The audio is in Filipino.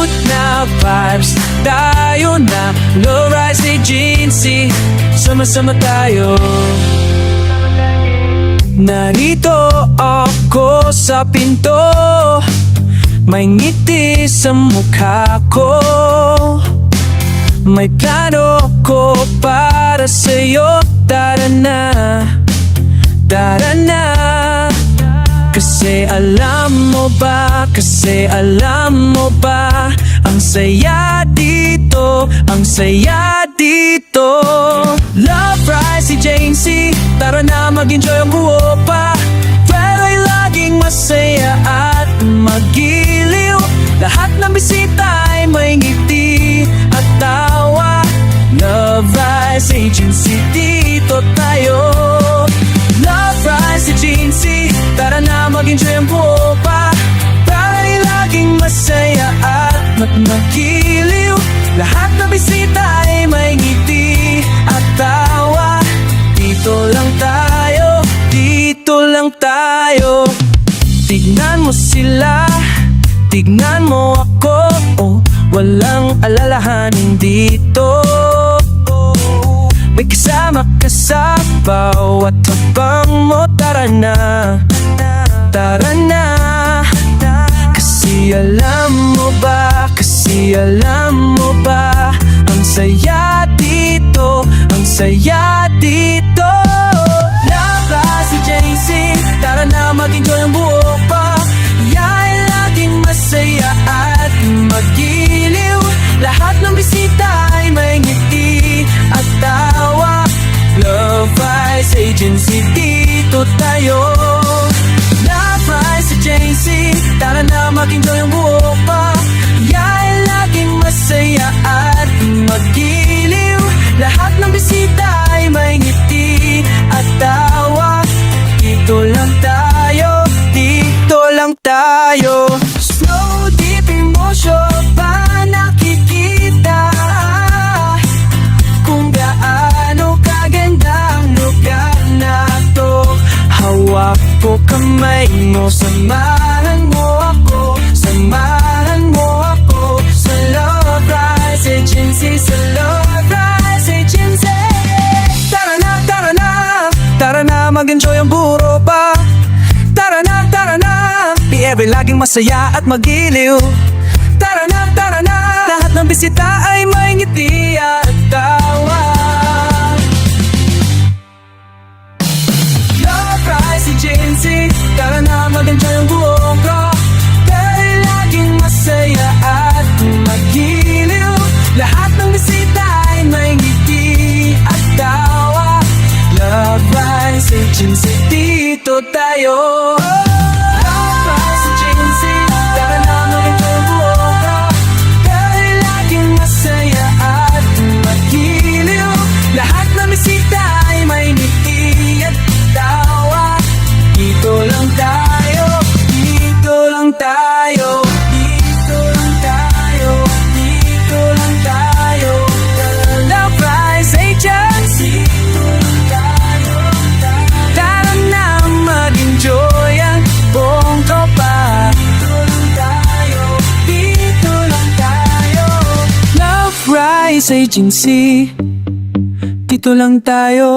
Good na vibes, tayo na Love Rise Agency, sama-sama tayo. Narito ako sa pinto, may ngiti sa mukha ko. May plano ko para sa'yo. Tara na, tara na. Kasi alam mo ba, kasi alam mo ba, ang saya dito, ang saya dito. Love Rise Agency, tara na mag-enjoy ang buo pa. Pweda'y laging masaya at magiliw. Lahat ng bisita ay may ngiti at tawa. Love Rise Agency, dito tayo. Love Rise Agency, tara na mag-enjoy ang buo pa. Pweda'y laging masaya at magiliw. Lahat ng bisita ay may ngiti at tawa. Dito lang tayo, dito lang tayo. Tignan mo sila, tignan mo ako, oh, walang alalahanin dito. May kasama ka sa bawat habang mo. Tara na, tara na. Kasi alam mo ba, kasi alam mo ba, ang saya dito, ang saya dito. Love Rise Agency, tara na mag-enjoy ang buo pa. Ya'y laging masaya at magiliw. Lahat ng bisita ay may ngiti at tawa. Love Rise Agency, dito tayo. Love Rise Agency, tara na mag-enjoy ang buo pa. Ya'y laging masaya at magiliw. Lahat ng bisita ay may ngiti at tawa. Dito lang tayo, dito lang tayo. Slow, deep emotion pa nakikita. Kung gaano kaganda ang lugar na to. Hawak ko kamay mo, samahan mo ako, samahan mo ako. Sa Love Rise Agency, sa Love Rise Agency. Tara na, tara na, tara na mag-enjoy ang buro pa. Tara na, tara na, be every laging masaya at magiliw. Tara na, tara na, lahat ng bisita ay may ngiti at tawa. Love Rise Agency, tara na mag-enjoy ang buong ko. Dahil laging masaya at magiliw. Lahat ng bisita ay may ngiti at tawa. Love Rise Agency, dito tayo. Love Rise Agency, tara na mag-enjoy ang buong ko. Dahil laging masaya at magiliw. Lahat ng bisita ay may ngiti at tawa. Dito lang tayo, dito lang tayo, dito lang tayo, dito lang tayo. Love Rise Agency, dito lang tayo. Tara na mag-enjoy ang buong tropa. Dito lang tayo, dito lang tayo. Love Rise Agency, dito lang tayo.